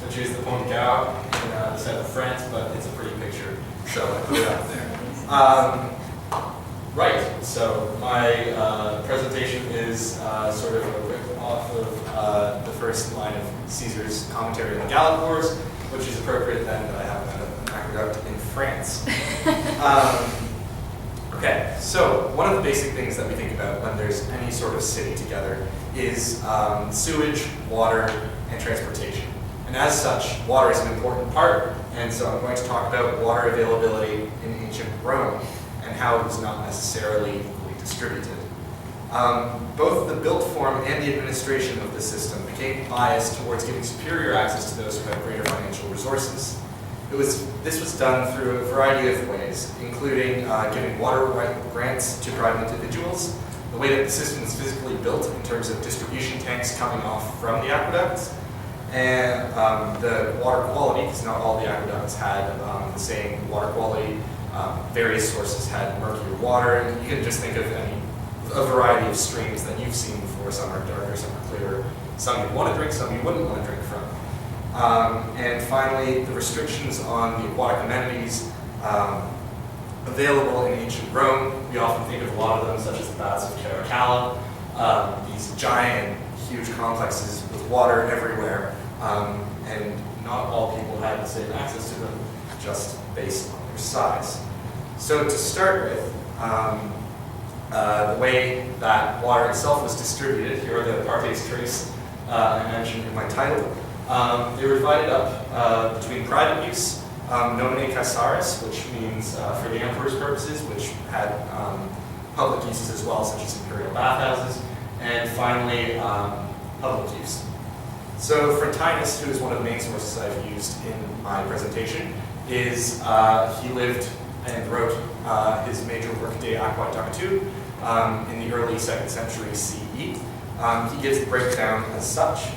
which is the Pont de Gare in the south of France, but it's a pretty picture, so I put it up there. Right, so my presentation is sort of a rip off of the first line of Caesar's commentary on the Gallic Wars, which is appropriate then that I have an aqueduct in France. Okay, so one of the basic things that we think about when there's any sort of city together is sewage, water, and transportation. And as such, water is an important part, and so I'm going to talk about water availability in ancient Rome and how it was not necessarily equally distributed. Both the built form and the administration of the system became biased towards giving superior access to those who had greater financial resources. This was done through a variety of ways, including giving water right grants to private individuals, the way that the system is physically built in terms of distribution tanks coming off from the aqueducts, and the water quality, because not all the aqueducts had the same water quality. Various sources had murkier water, and you can just think of a variety of streams that you've seen before. Some are darker, some are clearer, some you want to drink, some you wouldn't want to drink from. And finally, the restrictions on the aquatic amenities available in ancient Rome. We often think of a lot of them, such as the baths of Caracalla, these giant, huge complexes with water everywhere, and not all people had the same access to them, just based on their size. So to start with, the way that water itself was distributed, here are the partes tres I mentioned in my title. They were divided up between private use, nomine caesaris, which means for the emperor's purposes, which had public uses as well, such as imperial bathhouses, and finally public use. So Frontinus, who is one of the main sources I've used in my presentation, is he lived and wrote his major work De Aqua Ductu in the early 2nd century CE. He gives the breakdown as such.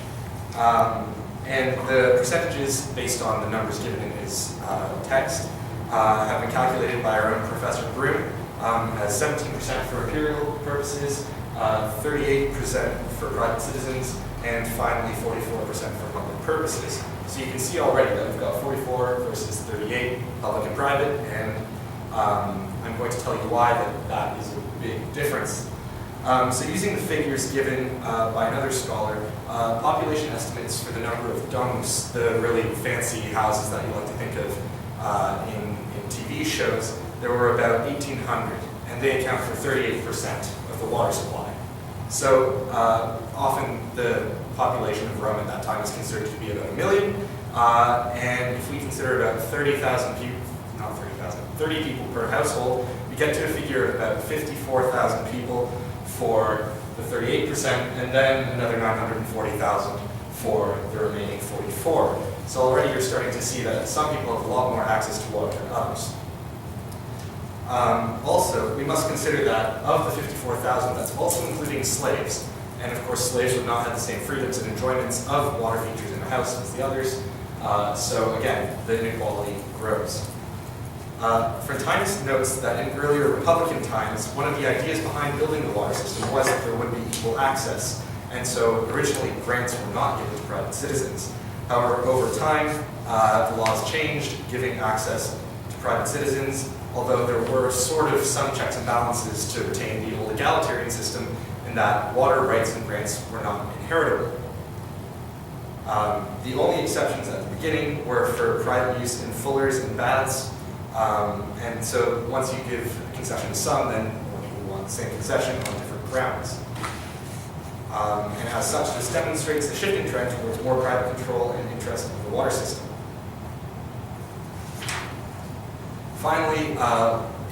And the percentages, based on the numbers given in his text, have been calculated by our own Professor Broom as 17% for imperial purposes, 38% for private citizens, and finally 44% for public purposes. So you can see already that we've got 44 versus 38, public and private, and I'm going to tell you why that is a big difference. So using the figures given by another scholar, population estimates for the number of domus, the really fancy houses that you like to think of in TV shows, there were about 1,800, and they account for 38% of the water supply. So often the population of Rome at that time is considered to be about 1 million, and if we consider about 30,000 people, not 30,000, 30 people per household, we get to a figure of about 54,000 people for the 38%, and then another 940,000 for the remaining 44. So already you're starting to see that some people have a lot more access to water than others. Also, we must consider that of the 54,000, that's also including slaves. And of course, slaves would not have the same freedoms and enjoyments of water features in the house as the others. So again, the inequality grows. Frontinus notes that in earlier Republican times, one of the ideas behind building the water system was that there would be equal access. And so originally, grants were not given to private citizens. However, over time, the laws changed, giving access to private citizens, although there were sort of some checks and balances to retain the old egalitarian system in that water rights and grants were not inheritable. The only exceptions at the beginning were for private use in fullers and baths. And so once you give a concession to some, then more people want the same concession on different grounds. And as such, this demonstrates the shifting trend towards more private control and interest in the water system. Finally,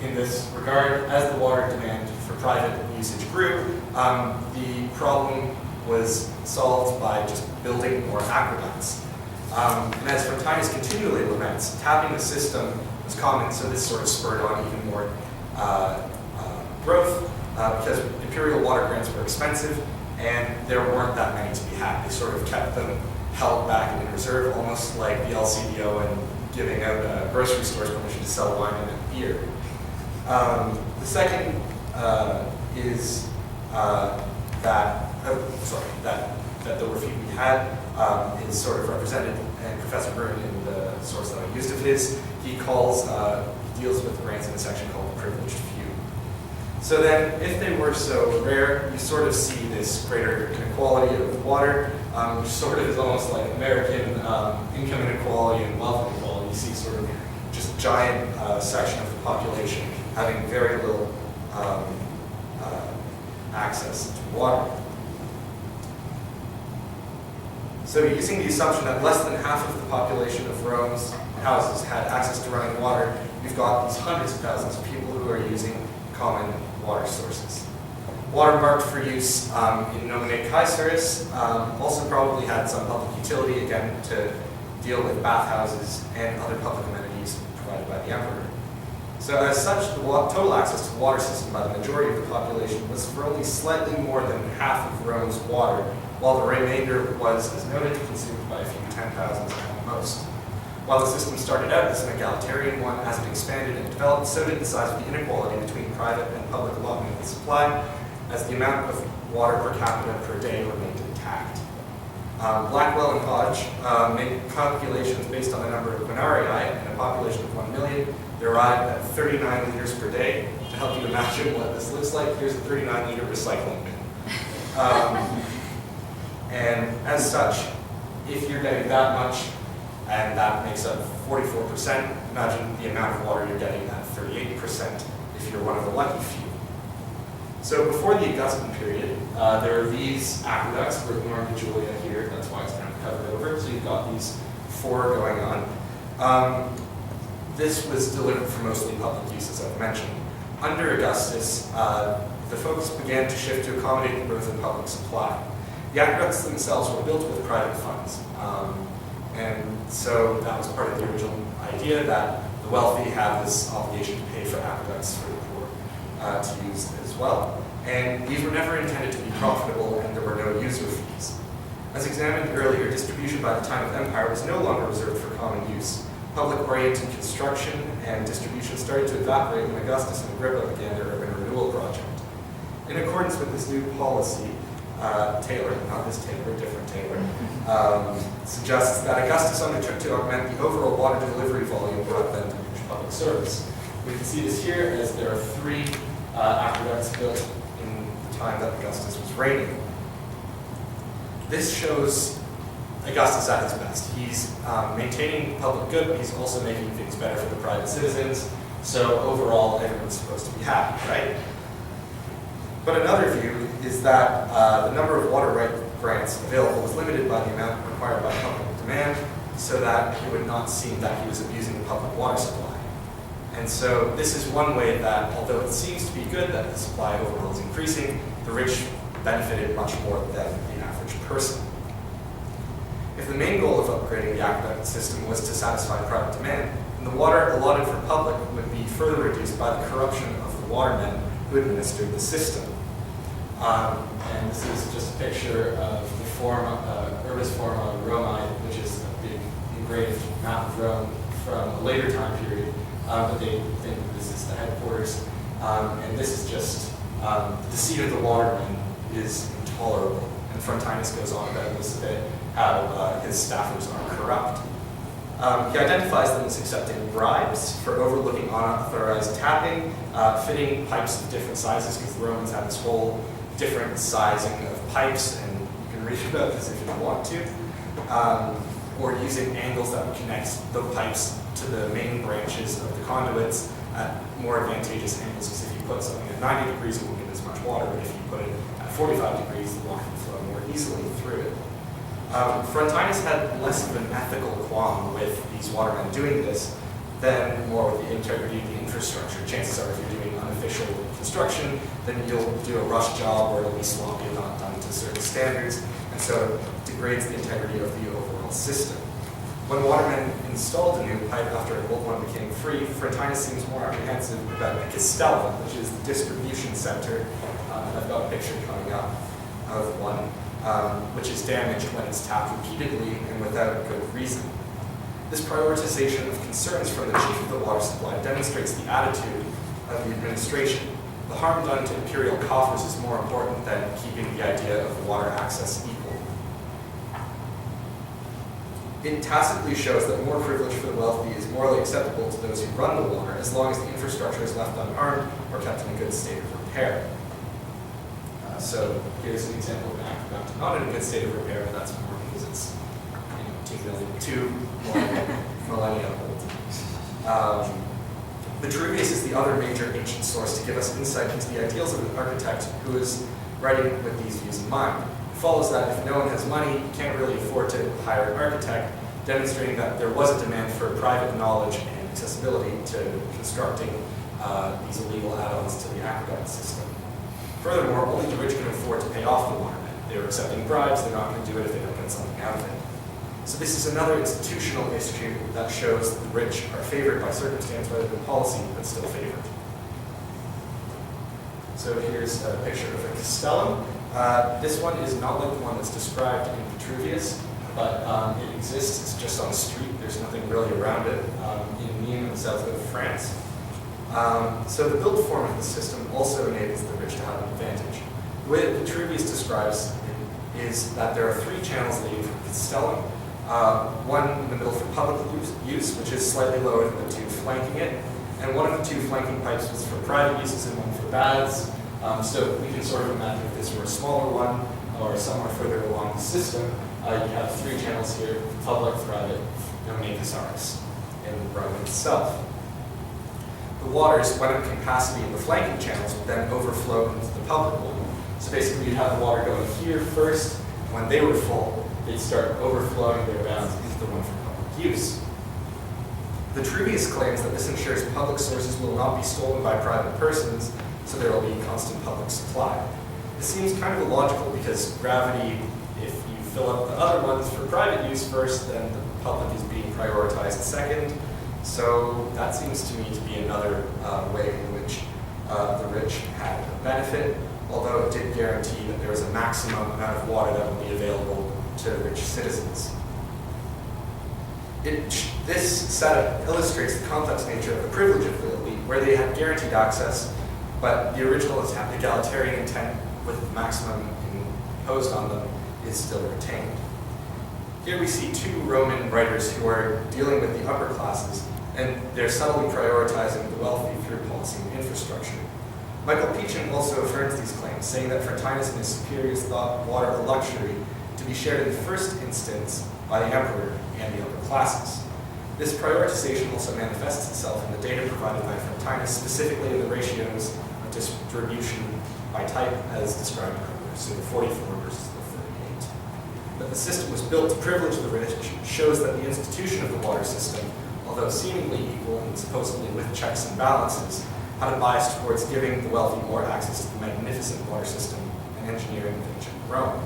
in this regard, as the water demand for private usage grew, the problem was solved by just building more aqueducts. And as Frontinus continually laments, tapping the system was common, so this sort of spurred on even more growth because imperial water grants were expensive and there weren't that many to be had. They sort of kept them held back in reserve, almost like the LCBO and giving out grocery stores permission to sell wine and beer. The second is that the refute we had is sort of represented, and Professor Burton, in the source that I used of his, he deals with grants in a section called the privileged few. So then, if they were so rare, you sort of see this greater inequality of water, which sort of is almost like American income inequality and wealth inequality. You see sort of just giant section of the population having very little access to water. So using the assumption that less than half of the population of Rome's houses had access to running water, you've got these hundreds of thousands of people who are using common water sources. Water marked for use in nomine caesaris also probably had some public utility, again, to deal with bathhouses and other public amenities provided by the emperor. So as such, the total access to the water system by the majority of the population was for only slightly more than half of Rome's water, while the remainder was, as noted, consumed by a few 10,000s at most. While the system started out as an egalitarian one, as it expanded and developed, so did the size of the inequality between private and public allotment of the supply, as the amount of water per capita per day remained intact. Blackwell and Hodge made calculations based on the number of quinarii and a population of 1 million. They arrived at 39 liters per day. To help you imagine what this looks like, here's a 39-liter recycling bin. And as such, if you're getting that much, and that makes up 44%, imagine the amount of water you're getting at 38% if you're one of the lucky few. So before the Augustan period, there are these aqueducts. We're ignoring the Julia here, that's why it's kind of covered over. So you've got these 4 going on. This was delivered for mostly public use, as I've mentioned. Under Augustus, the focus began to shift to accommodate the growth in public supply. The aqueducts themselves were built with private funds. And so that was part of the original idea that the wealthy have this obligation to pay for aqueducts for the poor to use as well. And these were never intended to be profitable, and there were no user fees. As examined earlier, distribution by the time of empire was no longer reserved for common use. Public-oriented construction and distribution started to evaporate when Augustus and Agrippa began their urban renewal project. In accordance with this new policy, Taylor, not this Taylor, different Taylor, suggests that Augustus undertook to augment the overall water delivery volume rather than diminish public service. We can see this here as there are 3 aqueducts built in the time that Augustus was reigning. This shows Augustus at his best. He's maintaining public good, but he's also making things better for the private citizens. So overall, everyone's supposed to be happy, right? But another view is that the number of water right grants available was limited by the amount required by public demand, so that it would not seem that he was abusing the public water supply. And so this is one way that, although it seems to be good that the supply overall is increasing, the rich benefited much more than the average person. If the main goal of upgrading the aqueduct system was to satisfy private demand, then the water allotted for public would be further reduced by the corruption of the watermen who administered the system. And this is just a picture of the Urbis Forma Romae, which is a big engraved map of Rome from a later time period, but they think that this is the headquarters. And this is just the seat of the watermen is intolerable. And Frontinus goes on about this a bit, how his staffers are corrupt. He identifies them as accepting bribes for overlooking unauthorized tapping, fitting pipes of different sizes, because the Romans had this whole different sizing of pipes, and you can read about this if you want to, or using angles that would connect the pipes to the main branches of the conduits at more advantageous angles, because if you put something at 90 degrees, it won't get as much water, but if you put it at 45 degrees, the water can flow more easily through it. Frontinus had less of an ethical qualm with these watermen doing this than more with the integrity of the infrastructure. Chances are if you're doing unofficial construction, then you'll do a rush job or it'll be sloppy and not done to certain standards, and so it degrades the integrity of the overall system. When watermen installed a new pipe after an old one became free, Frontinus seems more apprehensive about the castella, which is the distribution center. And I've got a picture coming up of one, which is damaged when it's tapped repeatedly and without good reason. This prioritization of concerns from the chief of the water supply demonstrates the attitude of the administration. The harm done to imperial coffers is more important than keeping the idea of water access equal. It tacitly shows that more privilege for the wealthy is morally acceptable to those who run the water, as long as the infrastructure is left unharmed or kept in a good state of repair. So here's an example of an aqueduct, not in a good state of repair, but that's more because it's 2 millennia old. Vitruvius is the other major ancient source to give us insight into the ideals of an architect who is writing with these views in mind. It follows that if no one has money, you can't really afford to hire an architect, demonstrating that there was a demand for private knowledge and accessibility to constructing these illegal add-ons to the aqueduct system. Furthermore, only the rich can afford to pay off the watermen. They're accepting bribes, they're not going to do it if they don't get something out of it. So this is another institutional issue that shows the rich are favored by circumstance rather than policy, but still favored. So here's a picture of a castellum. This one is not like the one that's described in Vitruvius, but it exists. It's just on a street. There's nothing really around it in Nîmes, in the south of France. So the built form of the system also enables the rich to have an advantage. The way that Vitruvius describes it is that there are 3 channels leading from the castellum. One in the middle for public use, which is slightly lower than the 2 flanking it, and one of the 2 flanking pipes was for private uses and one for baths. So we can sort of imagine if this were a smaller one or somewhere further along the system, you have 3 channels here: public, private, and casaris in Rome itself. The waters, when at capacity in the flanking channels, would then overflow into the public one. So basically, you'd have the water going here first. When they were full, they'd start overflowing their bounds into the one for public use. Vitruvius claims that this ensures public sources will not be stolen by private persons, so there will be constant public supply. This seems kind of illogical because gravity, if you fill up the other ones for private use first, then the public is being prioritized second. So that seems to me to be another way in which the rich had a benefit, although it did guarantee that there was a maximum amount of water that would be available to rich citizens. This setup illustrates the complex nature of the privilege of the elite, where they had guaranteed access, but the original egalitarian intent with the maximum imposed on them is still retained. Here we see 2 Roman writers who are dealing with the upper classes, and they're subtly prioritizing the wealthy through policy and infrastructure. Michael Peachin also affirms these claims, saying that Frontinus and his superiors thought water a luxury to be shared in the first instance by the emperor and the upper classes. This prioritization also manifests itself in the data provided by Frontinus, specifically in the ratios of distribution by type as described earlier, so the 44 versus the 38. That the system was built to privilege the rich shows that the institution of the water system, although seemingly equal and supposedly with checks and balances, had a bias towards giving the wealthy more access to the magnificent water system and engineering of ancient Rome.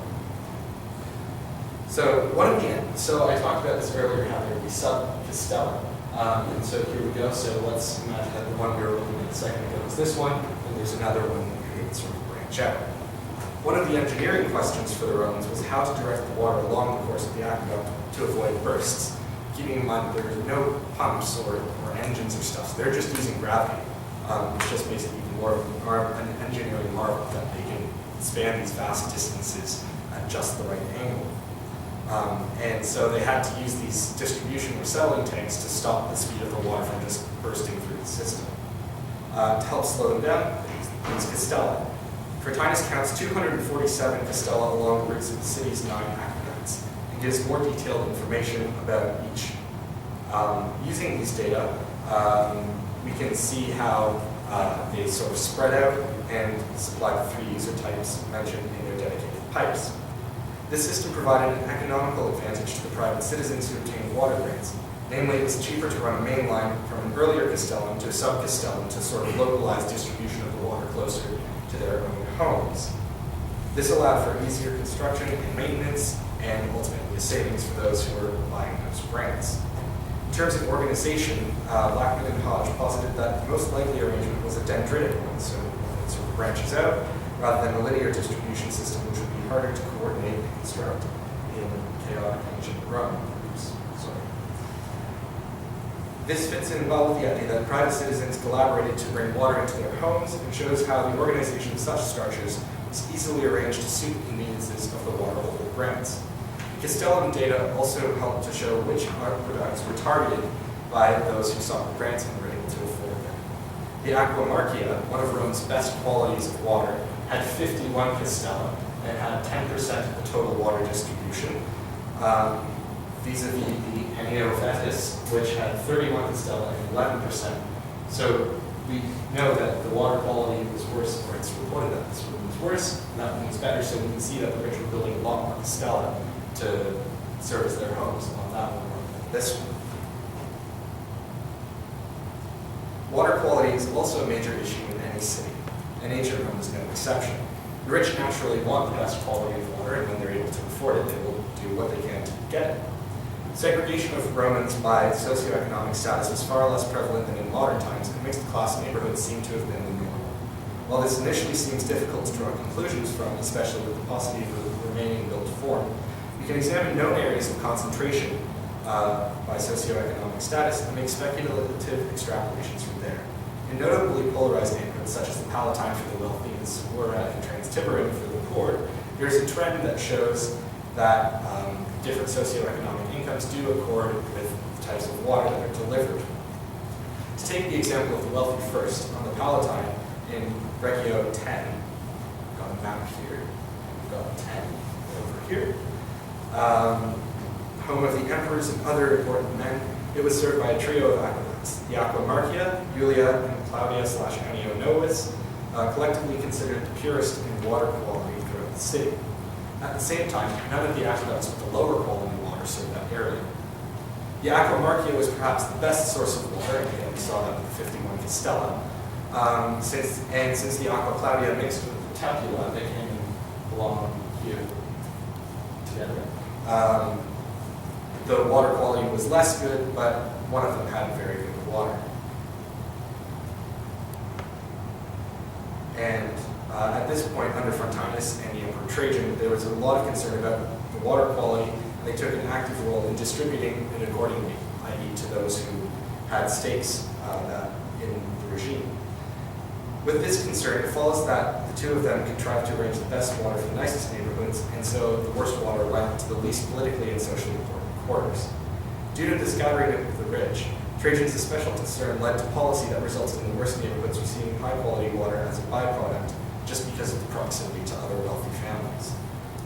So I talked about this earlier, how there would be sub-castellum. And so here we go. So let's imagine that the one we were looking at a second ago was this one, and there's another one here that sort of branch out. One of the engineering questions for the Romans was how to direct the water along the course of the aqueduct to avoid bursts, keeping in mind that there are no pumps or engines or stuff, so they're just using gravity, which just makes it even more of an engineering marvel that they can span these vast distances at just the right angle. And so they had to use these distribution or settling tanks to stop the speed of the water from just bursting through the system. To help slow them down, they used castella. Frontinus counts 247 castella along the routes of the city's 9 aqueducts and gives more detailed information about each. Using these data, we can see how they sort of spread out and supply the 3 user types mentioned in their dedicated pipes. This system provided an economical advantage to the private citizens who obtained water grants. Namely, it was cheaper to run a main line from an earlier castellum to a sub-castellum to sort of localize distribution of the water closer to their own homes. This allowed for easier construction and maintenance, and ultimately a savings for those who were buying those grants. In terms of organization, Blackman and Hodge posited that the most likely arrangement was a dendritic one, so it sort of branches out, rather than a linear distribution system, which would be harder to coordinate and construct in chaotic ancient Rome. This fits in well with the idea that private citizens collaborated to bring water into their homes and shows how the organization of such structures was easily arranged to suit the conveniences of the water holder grants. The Castellum data also helped to show which aqueducts were targeted by those who sought grants and were able to afford them. The Aqua, one of Rome's best qualities of water, had 51 castella and had 10% of the total water distribution, vis-a-vis the Inequalities, which had 31 castella and 11%. So we know that the water quality was worse, or it's reported that this one was worse, and that one was better, so we can see that the rich were building a lot more castella to service their homes on that one or this one. Water quality is also a major issue in any city, and ancient Rome is no exception. The rich naturally want the best quality of water, and when they're able to afford it, they will do what they can to get it. Segregation of Romans by socioeconomic status was far less prevalent than in modern times, and mixed-class neighborhoods seem to have been the norm. While this initially seems difficult to draw conclusions from, especially with the paucity of the remaining built form, we can examine known areas of concentration by socioeconomic status and make speculative extrapolations from there. In notably polarized neighborhoods, such as the Palatine for the wealthy and Segura and Trans-Tiberan for the poor, there's a trend that shows that different socioeconomic incomes do accord with the types of water that are delivered. To take the example of the wealthy first, on the Palatine in Regio 10, we've got a map here, we've got 10 over here, home of the emperors and other important men, it was served by a trio of aqueducts, the Aqua, Julia, and Claudia/Annio Novus, collectively considered the purest in water quality throughout the city. At the same time, none of the aqueducts with the lower quality water served that area. The Aqua was perhaps the best source of water, and we saw that with the 51 castella. Since the Aqua Claudia mixed with the Tepula, they came and belong here together. The water quality was less good, but one of them had very good water. And at this point, under Frontinus and the Emperor Trajan, there was a lot of concern about the water quality, and they took an active role in distributing it accordingly, i.e. to those who had stakes in the regime. With this concern, it follows that the two of them contrived to arrange the best water for the nicest neighborhoods, and so the worst water went to the least politically and socially important quarters. Due to the scattering of the rich, Trajan's special concern led to policy that resulted in the worst neighborhoods receiving high-quality water as a byproduct, just because of the proximity to other wealthy families.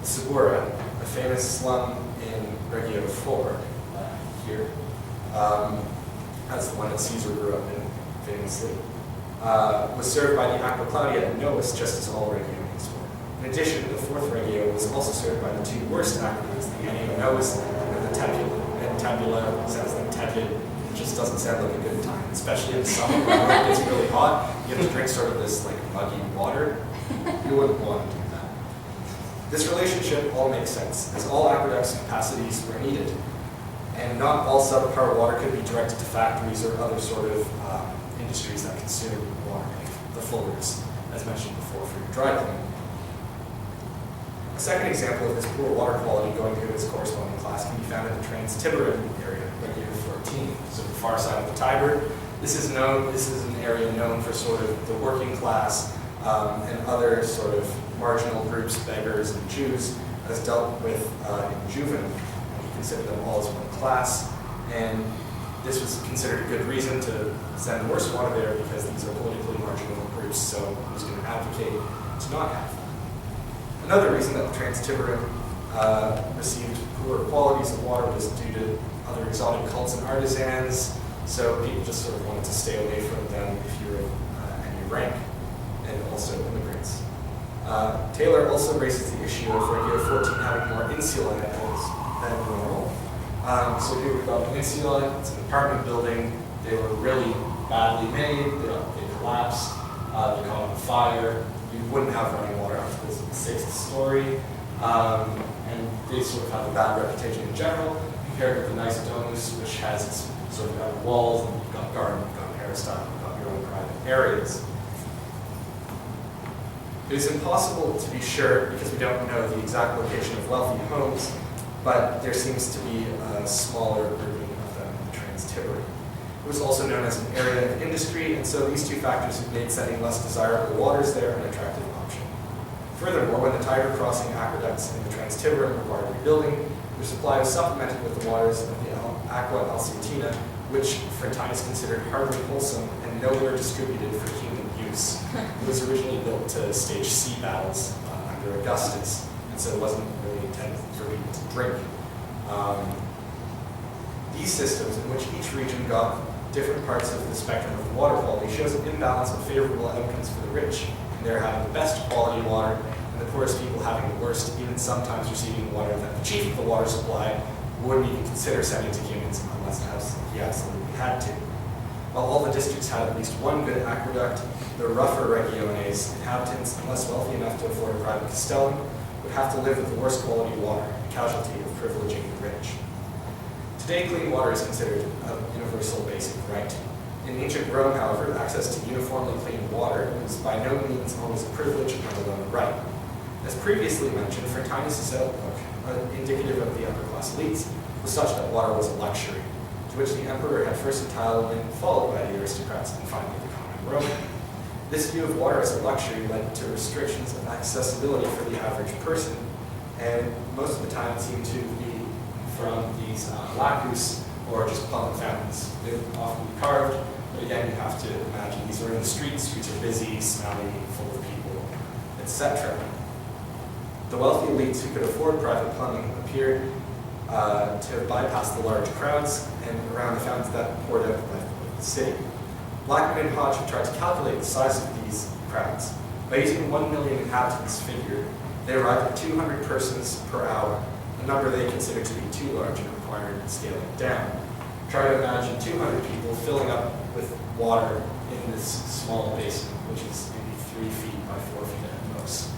The Segura, a famous slum in Regio 4, here, that's the one that Caesar grew up in, famously, was served by the Aqua Claudia and Novus, just as all Regiones were. In addition, the fourth Regio was also served by the two worst aqueducts, the Annio Novus and the Tepula. And Tepula sounds like tepid. It just doesn't sound like a good time, especially in the summer when it gets really hot. You have to drink sort of this like muggy water. You wouldn't want to do that. This relationship all makes sense, as all aqueducts' capacities were needed, and not all subpar water could be directed to factories or other sort of industries that consume water, like the fullers, as mentioned before, for your dry cleaning. A second example of this poor water quality going to its corresponding class can be found in the Trans-Tiberan area, Regio 14, so the far side of the Tiber. This is an area known for sort of the working class and other sort of marginal groups, beggars and Jews, as dealt with in Juven. We consider them all as one class, and this was considered a good reason to send the worst water there because these are politically marginal groups, so who's going to advocate to not have them? Another reason that the Trans-Tiberan received poor qualities of water was due to other exotic cults and artisans, so people just sort of wanted to stay away from them if you're of any rank, and also immigrants. Taylor also raises the issue of Regio 14 having more insula than normal. So here we've got an insula, it's an apartment building, they were really badly made, they collapsed, they caught on fire, you wouldn't have running water up to the 6th story, and they sort of have a bad reputation in general, compared with the nice domus, which has its sort of got walls, and you've got garden, you've got peristyle, you've got your own private areas. It is impossible to be sure, because we don't know the exact location of wealthy homes, but there seems to be a smaller grouping of them in the Trans-Tiberan. It was also known as an area of industry, and so these two factors have made sending less desirable waters there an attractive option. Furthermore, when the Tiber crossing aqueducts in the Trans-Tiberan required rebuilding, Their supply was supplemented with the waters of the Aqua Alciatina, which Frontinus considered hardly wholesome and nowhere distributed for human use. It was originally built to stage sea battles under Augustus, and so it wasn't really intended for people to drink. These systems, in which each region got different parts of the spectrum of water quality, shows an imbalance of favorable outcomes for the rich, and they're having the best quality water, and the poorest people having the worst, even sometimes receiving water that the chief of the water supply wouldn't even consider sending to humans unless he absolutely had to. While all the districts had at least one good aqueduct, the rougher regiones, inhabitants less wealthy enough to afford a private castellum, would have to live with the worst quality water, a casualty of privileging the rich. Today, clean water is considered a universal basic right. In ancient Rome, however, access to uniformly clean water was by no means always a privilege, let alone a right. As previously mentioned, Frontinus' outlook, indicative of the upper class elites, was such that water was a luxury, to which the emperor had first entitled and followed by the aristocrats and finally the common Roman. This view of water as a luxury led to restrictions of accessibility for the average person, and most of the time it seemed to be from these lacus or just public fountains. They would often be carved, but again, you have to imagine these are in the streets are busy, smelly, full of people, etc. The wealthy elites who could afford private plumbing appeared to bypass the large crowds and around the fountains that poured out of the city. Blackman and Hodge have tried to calculate the size of these crowds. By using 1 million inhabitants figure, they arrived at 200 persons per hour, a number they considered to be too large and required scaling down. Try to imagine 200 people filling up with water in this small basin, which is maybe 3 feet by 4 feet at most.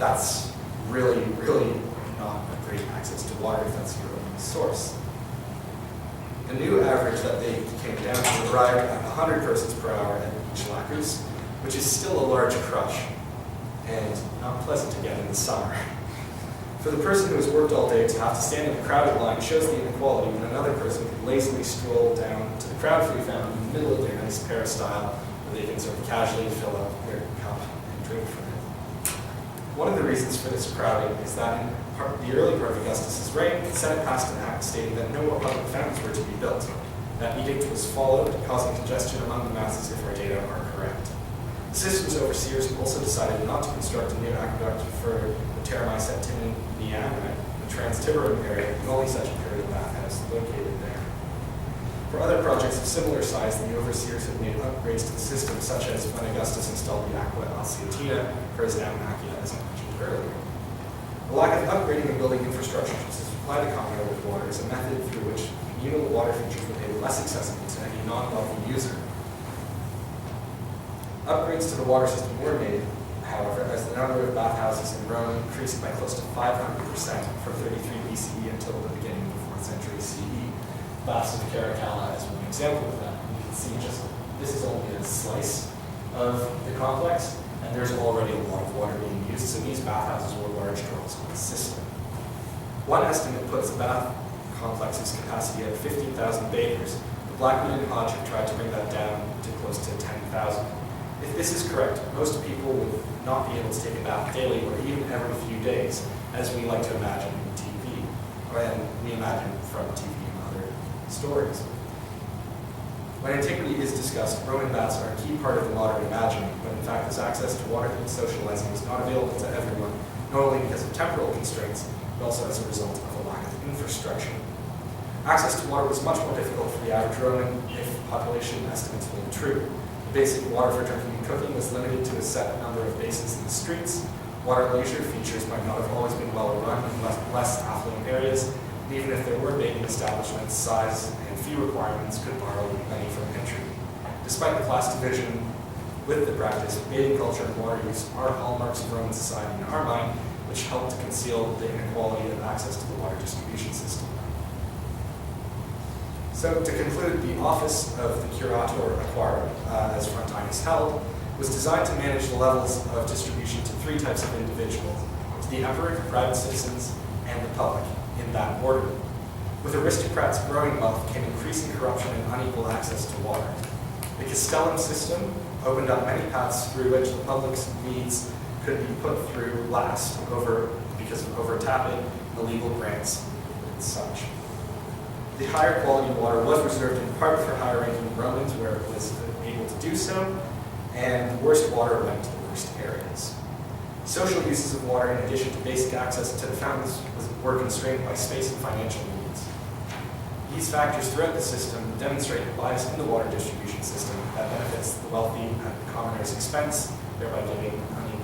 That's really, really not a great access to water if that's your only source. The new average that they came down to arrived at 100 persons per hour at each lacus, which is still a large crush and not pleasant to get in the summer. For the person who has worked all day to have to stand in a crowded line shows the inequality when another person can lazily stroll down to the crowd-free fountain in the middle of their nice peristyle where they can sort of casually fill up their cup and drink from it. One of the reasons for this crowding is that in the early part of Augustus' reign, the Senate passed an act stating that no more public fountains were to be built. That edict was followed, causing congestion among the masses if our data are correct. The system's overseers also decided not to construct a new aqueduct for the Termai Septimianum, the Trans-Tiberan area, the only such imperial bathhouse located there. For other projects of similar size, the overseers have made upgrades to the system, such as when Augustus installed the Aqua Alciatina for his Anunnaki, as I mentioned earlier. The lack of upgrading and building infrastructure to supply the commoner with water is a method through which communal water features were made less accessible to any non-wealthy user. Upgrades to the water system were made, however, as the number of bathhouses in Rome increased by close to 500% from 33 BCE until the beginning of the 4th century CE. Baths of Caracalla is one example of that. You can see this is only a slice of the complex, and there's already a lot of water being used, so these bathhouses were large draws on the system. One estimate puts the bath complex's capacity at 15,000 bathers, but Blackman and Hodge have tried to bring that down to close to 10,000. If this is correct, most people would not be able to take a bath daily or even every few days, as we like to imagine in TV, and we imagine from TV and other stories. When antiquity is discussed, Roman baths are a key part of the modern imagining, but in fact this access to water and socializing was not available to everyone, not only because of temporal constraints, but also as a result of a lack of infrastructure. Access to water was much more difficult for the average Roman if population estimates hold true. The basic water for drinking and cooking was limited to a set number of basins in the streets. Water leisure features might not have always been well run in less affluent areas, and even if there were bathing establishments, size and fee requirements could borrow money from entry. Despite the class division with the practice, bathing culture and water use are hallmarks of Roman society in our mind, which help to conceal the inequality of access to the water distribution system. So to conclude, the office of the Curator Aquarum, as Frontinus held, was designed to manage the levels of distribution to 3 types of individuals: to the emperor, private citizens, and the public, in that order. With aristocrats' growing wealth came increasing corruption and unequal access to water. The castellum system opened up many paths through which the public's needs could be put through last because of overtapping illegal grants as such. The higher quality water was reserved in part for higher ranking Romans where it was able to do so, and the worst water went to the worst areas. Social uses of water, in addition to basic access to the fountains, were constrained by space and financial needs. These factors throughout the system demonstrate a bias in the water distribution system that benefits the wealthy at the commoner's expense, thereby giving unequal